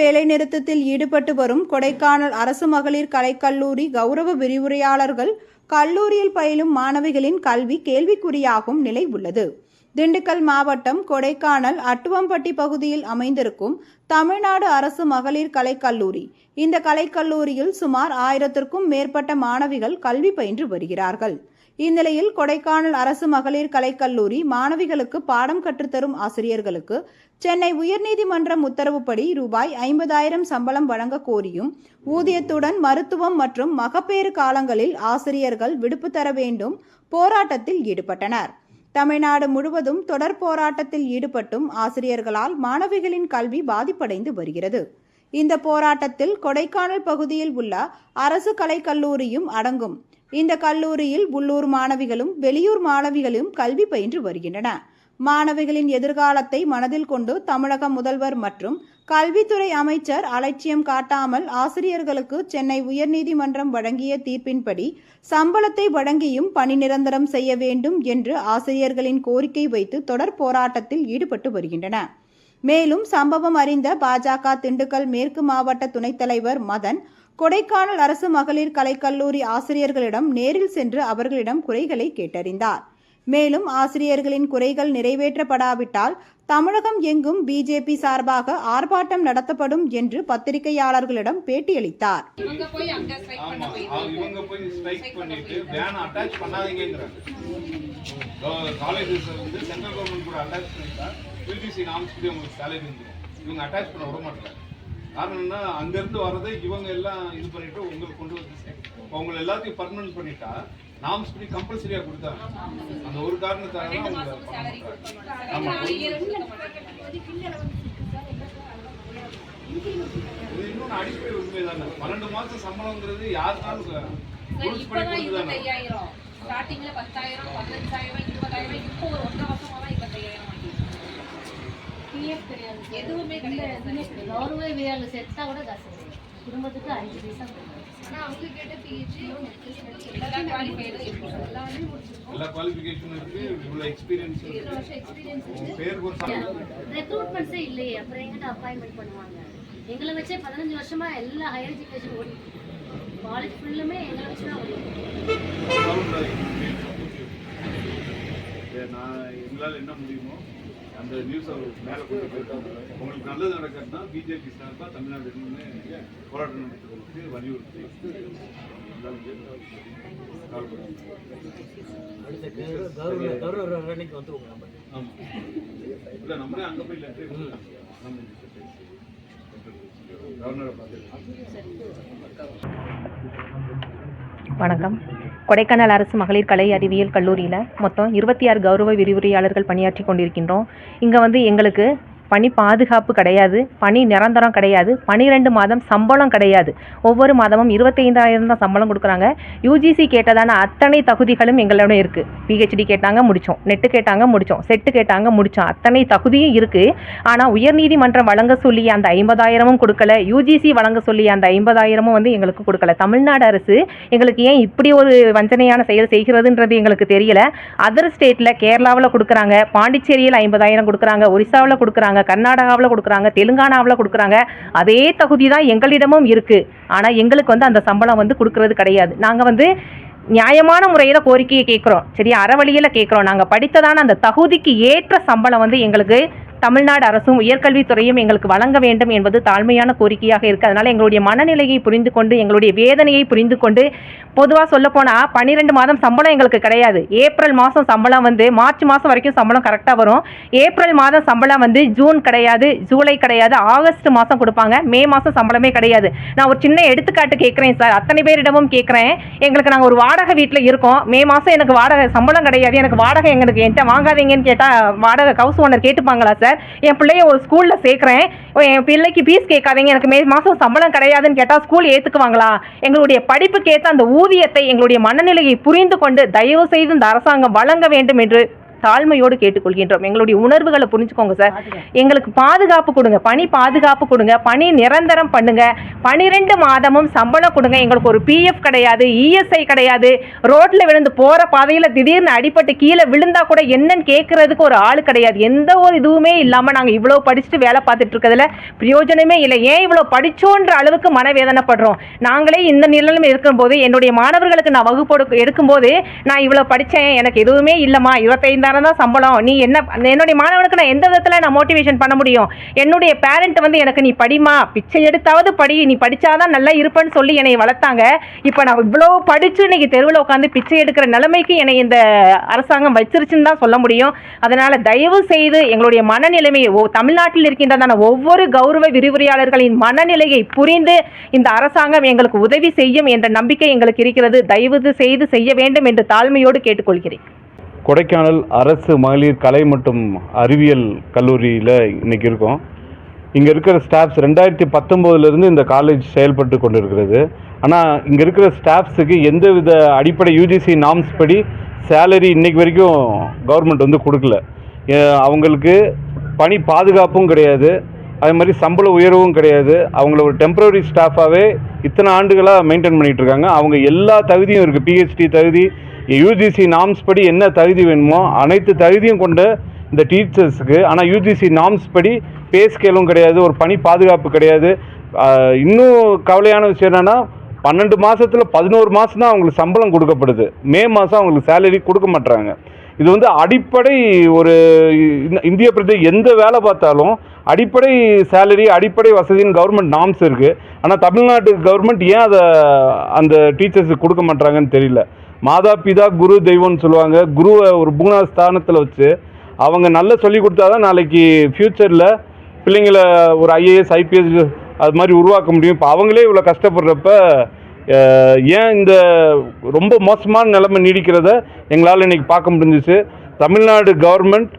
வேலைநிறுத்தத்தில் ஈடுபட்டு வரும் கொடைக்கானல் அரசு மகளிர் கலைக்கல்லூரி கௌரவ விரிவுரையாளர்கள் கல்லூரியில் பயிலும் மாணவிகளின் கல்வி கேள்விக்குறியாகும் நிலை உள்ளது. திண்டுக்கல் மாவட்டம் கொடைக்கானல் அட்டுவம்பட்டி பகுதியில் அமைந்திருக்கும் தமிழ்நாடு அரசு மகளிர் கலைக்கல்லூரி. இந்த கலைக்கல்லூரியில் சுமார் 1000க்கும் மேற்பட்ட மாணவிகள் கல்வி பயின்று வருகிறார்கள். இந்நிலையில் கொடைக்கானல் அரசு மகளிர் கலைக்கல்லூரி மாணவிகளுக்கு பாடம் கற்றுத்தரும் ஆசிரியர்களுக்கு சென்னை உயர்நீதிமன்றம் உத்தரவுப்படி ரூபாய் 50,000 சம்பளம் வழங்க கோரியும் ஊதியத்துடன் மருத்துவம் மற்றும் மகப்பேறு காலங்களில் ஆசிரியர்கள் விடுப்பு தர வேண்டும் போராட்டத்தில் ஈடுபட்டனர். தமிழ்நாடு முழுவதும் தொடர் போராட்டத்தில் ஈடுபட்டும் ஆசிரியர்களால் மாணவிகளின் கல்வி பாதிப்படைந்து வருகிறது. இந்த போராட்டத்தில் கொடைக்கானல் பகுதியில் உள்ள அரசு கலைக்கல்லூரியும் அடங்கும். இந்த கல்லூரியில் உள்ளூர் மாணவிகளும் வெளியூர் மாணவிகளும் கல்வி பயின்று வருகின்றன. மாணவிகளின் எதிர்காலத்தை மனதில் கொண்டு தமிழக முதல்வர் மற்றும் கல்வித்துறை அமைச்சர் அலட்சியம் காட்டாமல் ஆசிரியர்களுக்கு சென்னை உயர்நீதிமன்றம் வழங்கிய தீர்ப்பின்படி சம்பளத்தை வழங்கியும் பணி நிரந்தரம் செய்ய வேண்டும் என்று ஆசிரியர்களின் கோரிக்கை வைத்து தொடர் போராட்டத்தில் ஈடுபட்டு வருகின்றன. மேலும் சம்பவம் அறிந்த பாஜக திண்டுக்கல் மேற்கு மாவட்ட துணைத் தலைவர் மதன் கொடைக்கானல் அரசு மகளிர் கலைக்கல்லூரி ஆசிரியர்களிடம் நேரில் சென்று அவர்களிடம் குறைகளை கேட்டறிந்தார். மேலும் ஆசிரியர்களின் குறைகள் நிறைவேற்றப்படாவிட்டால் தமிழகம் எங்கும் பிஜேபி சார்பாக ஆர்ப்பாட்டம் நடத்தப்படும் என்று பத்திரிகையாளர்களிடம் பேட்டியளித்தார். காரணம் என்ன, அங்கிருந்து வரதை இவங்க எல்லாம் இது பண்ணிட்டு உங்களுக்கு கொண்டு வந்து உங்களை எல்லாத்தையும் பர்மனன்ட் பண்ணிட்டா நாம்ஸ் படி கம்பல்சரியா கொடுத்தாங்க. அந்த ஒரு காரணத்தால இன்னொன்னு அடிப்படை உண்மை தானே. 12 மாசம் சம்பளம்ங்கிறது யாருனாலும் ஸ்டார்டிங்ல 10,000, 15,000, 20,000, இப்போ ஒரு 1.5 வருஷமா தான் 25,000 எதுவுமே கிடையாது. கௌரவ வீரர்கள் செத்தா கூட காசு குடும்பத்துக்கு 5 பைசா. ஆனா அவங்க கேட்ட பிஹெச்டி எல்லா குவாலிஃபிகேஷன் இருக்கு, இவ்வளவு எக்ஸ்பீரியன்ஸ் ரெக்ரூட்மெண்ட்ஸே இல்லையே, அப்புறம் எங்கிட்ட அப்பாயின்மெண்ட் பண்ணுவாங்க? எங்களை வச்சே 15 வருஷமா எல்லா ஹையர் எஜுகேஷன் ஓடிட்டு காலேஜ் ஃபுல்லுமே எங்களை வச்சு தான் ஓடிட்டு. நான் எங்களால் என்ன முடியுமோ அந்த நியூஸ் மேலே கொண்டு போயிருக்காங்க. உங்களுக்கு நல்லது நடக்கிறதுனா பிஜேபி சார்பாக தமிழ்நாடு போராட்டம் நடத்துவதற்கு வலியுறுத்தி ஆமாம் இல்லை நம்மளே அங்கே போய் லெட்டர் கவர்னரை பார்த்து. வணக்கம். கொடைக்கானல் அரசு மகளிர் கலை அறிவியல் கல்லூரியில் மொத்தம் 26 கௌரவ விரிவுரையாளர்கள் பணியாற்றி கொண்டிருக்கின்றோம். இங்கே எங்களுக்கு பணி பாதுகாப்பு கிடையாது, பணி நிரந்தரம் கிடையாது, 12 மாதம் சம்பளம் கிடையாது. ஒவ்வொரு மாதமும் 25,000 தான் சம்பளம் கொடுக்குறாங்க. யூஜிசி கேட்டதான அத்தனை தகுதிகளும் எங்களோட இருக்குது. பிஹெச்டி கேட்டாங்க முடித்தோம், நெட்டு கேட்டாங்க முடித்தோம், செட்டு கேட்டாங்க முடித்தோம், அத்தனை தகுதியும் இருக்குது. ஆனால் உயர்நீதிமன்றம் வழங்க சொல்லிய அந்த 50,000 கொடுக்கல, யூஜிசி வழங்க சொல்லிய அந்த 50,000 எங்களுக்கு கொடுக்கல. தமிழ்நாடு அரசு எங்களுக்கு ஏன் இப்படி ஒரு வஞ்சனையான செயல் செய்கிறதுன்றது எங்களுக்கு தெரியல. அதர் ஸ்டேட்டில் கேரளாவில் கொடுக்குறாங்க, பாண்டிச்சேரியில் 50,000 கொடுக்குறாங்க, ஒரிசாவில் கொடுக்குறாங்க, கர்நாடகாவில் கொடுக்குறாங்க, தெலுங்கானாவில் கொடுக்குறாங்க. அதே தகுதி தான் எங்களிடமும் இருக்குது. ஆனால் எங்களுக்கு அந்த சம்பளம் கொடுக்கறது கிடையாது. நாங்கள் நியாயமான முறையில் கோரிக்கையை கேட்குறோம், சரியா, அறவழியில் கேட்குறோம். நாங்கள் படித்ததான அந்த தகுதிக்கு ஏற்ற சம்பளம் எங்களுக்கு தமிழ்நாடு அரசும் உயர்கல்வித்துறையும் எங்களுக்கு வழங்க வேண்டும் என்பது தாழ்மையான கோரிக்கையாக இருக்குது. அதனால் எங்களுடைய மனநிலையை புரிந்து கொண்டு, எங்களுடைய வேதனையை புரிந்து கொண்டு, பொதுவாக சொல்லப்போனால் 12 மாதம் சம்பளம் எங்களுக்கு கிடையாது. ஏப்ரல் மாதம் சம்பளம் மார்ச் மாதம் வரைக்கும் சம்பளம் கரெக்டாக வரும். ஏப்ரல் மாதம் சம்பளம் ஜூன் கிடையாது, ஜூலை கிடையாது, ஆகஸ்ட் மாதம் கொடுப்பாங்க. மே மாதம் சம்பளமே கிடையாது. நான் ஒரு சின்ன எடுத்துக்காட்டு கேட்குறேன் சார், அத்தனை பேரிடமும் கேட்குறேன். எங்களுக்கு நாங்கள் ஒரு வாடகை வீட்டில் இருக்கோம். மே மாதம் எனக்கு வாடகை சம்பளம் கிடையாது, எனக்கு வாடகை என்கிட்ட வாங்காதீங்கன்னு கேட்டால் வாடகை ஹவுஸ் ஓனர் கேட்டுப்பாங்களா சார்? என் பிள்ளைய ஒரு ஸ்கூலில் சேர்க்குறேன், என் பிள்ளைக்கு ஃபீஸ் கேட்காதீங்க, எனக்கு மே மாதம் சம்பளம் கிடையாதுன்னு கேட்டால் ஸ்கூல் ஏற்றுக்குவாங்களா? எங்களுடைய படிப்புக்கு ஏற்ற அந்த ஊதியத்தை, எங்களுடைய மனநிலையை புரிந்து கொண்டு தயவு செய்து இந்த அரசாங்கம் வழங்க வேண்டும் என்று தாழ்மையோடு கேட்டுக்கொள்கின்றோம். எங்களுடைய உணர்வுகளை புரிஞ்சுக்கோங்க சார். எங்களுக்கு பாதுகாப்பு கொடுங்க, பணி பாதுகாப்பு கொடுங்க, பணி நிரந்தரம் பண்ணுங்க, 12 மாதமும் சம்பளம் கொடுங்க. எங்களுக்கு ஒரு பிஎஃப் கிடையாது, இஎஸ்ஐ கிடையாது. ரோட்ல விழுந்து போற பாதையில திடீர்னு அடிபட்டு கீழே விழுந்தா கூட என்னன்னு கேட்கறதுக்கு ஒரு ஆள் கிடையாது. எந்த ஒரு இதுவுமே இல்லாம நாங்க இவ்வளவு படிச்சுட்டு வேலை பார்த்துட்டு இருக்கிறதுல பிரயோஜனமே இல்லை. ஏன் இவ்வளவு படிச்சோன்ற அளவுக்கு மனவேதனைப்படுறோம். நாங்களே இந்த நிலைமை இருக்கும்போது என்னுடைய மாணவர்களுக்கு நான் வகுப்பு எடுக்கும்போது நான் இவ்வளவு படிச்சேன், எனக்கு எதுவுமே இல்லம்மா, 25,000 தான் சம்பளம், நீ என்ன, என்னுடைய மாணவனுக்கு நான் எந்த விதத்துல நான் மோட்டிவேஷன் பண்ண முடியும்? என்னுடைய பேரண்ட் வந்து எனக்கு நீ படிமா, பிச்சை எடுத்தாவது படி, நீ படிச்சாதான் நல்லா இருப்பேன்னு சொல்லி என்னை வளர்த்தாங்க. இப்போ நான் இவ்வளவு படிச்சு இன்னைக்கு தெருவில் உட்காந்து பிச்சை எடுக்கிற நிலைமைக்கு என்னை இந்த அரசாங்கம் வச்சிருச்சுன்னு தான் சொல்ல முடியும். அதனால தயவு செய்து எங்களுடைய மனநிலைமையை, தமிழ்நாட்டில் இருக்கின்றதான ஒவ்வொரு கௌரவ விரிவுரையாளர்களின் மனநிலையை புரிந்து இந்த அரசாங்கம் எங்களுக்கு உதவி செய்யும் என்ற நம்பிக்கை எங்களுக்கு இருக்கிறது. தயவு செய்து செய்ய வேண்டும் என்று தாழ்மையோடு கேட்டுக்கொள்கிறேன். கொடைக்கானல் அரசு மகளிர் கலை மற்றும் அறிவியல் கல்லூரியில் இன்றைக்கி இருக்கோம். இங்கே இருக்கிற ஸ்டாஃப்ஸ் 2019 இந்த காலேஜ் செயல்பட்டு கொண்டு இருக்கிறது. ஆனால் இங்கே இருக்கிற ஸ்டாஃப்ஸுக்கு எந்தவித அடிப்படை யூஜிசி நார்ம்ஸ் படி சேலரி இன்றைக்கு வரைக்கும் கவர்மெண்ட் வந்து கொடுக்கல. அவங்களுக்கு பணி பாதுகாப்பும் கிடையாது, அதே மாதிரி சம்பள உயர்வும் கிடையாது. அவங்கள ஒரு டெம்பரரி ஸ்டாஃபாகவே இத்தனை ஆண்டுகளாக மெயின்டைன் பண்ணிகிட்டு இருக்காங்க. அவங்க எல்லா தகுதியும் இருக்குது, பிஹெச்டி தகுதி, யூஜிசி நார்ம்ஸ் படி என்ன தகுதி வேணுமோ அனைத்து தகுதியும் கொண்ட இந்த டீச்சர்ஸுக்கு. ஆனால் யூஜிசி நார்ம்ஸ் படி பே ஸ்கேலும் கிடையாது, ஒரு பணி பாதுகாப்பு கிடையாது. இன்னும் கவலையான விஷயம் என்னென்னா 12 மாதத்தில் 11 மாதம் தான் அவங்களுக்கு சம்பளம் கொடுக்கப்படுது. மே மாதம் அவங்களுக்கு சேலரி கொடுக்க மாட்டுறாங்க. இது வந்து அடிப்படை ஒரு இந்திய பிரதேச எந்த வேலை பார்த்தாலும் அடிப்படை சேலரி, அடிப்படை வசதின்னு கவர்மெண்ட் நார்ம்ஸ் இருக்குது. ஆனால் தமிழ்நாட்டு கவர்மெண்ட் ஏன் அதை அந்த டீச்சர்ஸுக்கு கொடுக்க மாட்டுறாங்கன்னு தெரியல. மாதா பிதா குரு தெய்வம்னு சொல்லுவாங்க. குருவை ஒரு 3ஆவது ஸ்தானத்தில் வச்சு அவங்க நல்லா சொல்லி கொடுத்தா தான் நாளைக்கு ஃப்யூச்சரில் பிள்ளைங்களை ஒரு ஐஏஎஸ் ஐபிஎஸ் அது மாதிரி உருவாக்க முடியும். இப்போ அவங்களே இவ்வளோ கஷ்டப்படுறப்ப ஏன் இந்த ரொம்ப மோசமான நிலைமை நீடிக்கிறத எங்களால் இன்றைக்கி பார்க்க முடிஞ்சிச்சு. தமிழ்நாடு கவர்மெண்ட்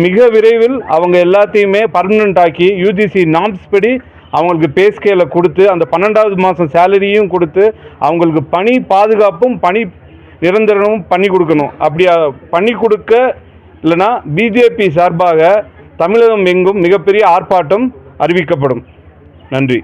மிக விரைவில் அவங்க எல்லாத்தையுமே பர்மனெண்ட் ஆக்கி யூஜிசி நார்ம்ஸ் படி அவங்களுக்கு பே ஸ்கேலை கொடுத்து அந்த 12வது மாதம் சேலரியும் கொடுத்து அவங்களுக்கு பணி பாதுகாப்பும் பணி நிரந்தரமும் பண்ணி கொடுக்கணும். அப்படி பண்ணி கொடுக்க இல்லைன்னா பிஜேபி சார்பாக தமிழகம் எங்கும் மிகப்பெரிய ஆர்ப்பாட்டம் அறிவிக்கப்படும். நன்றி.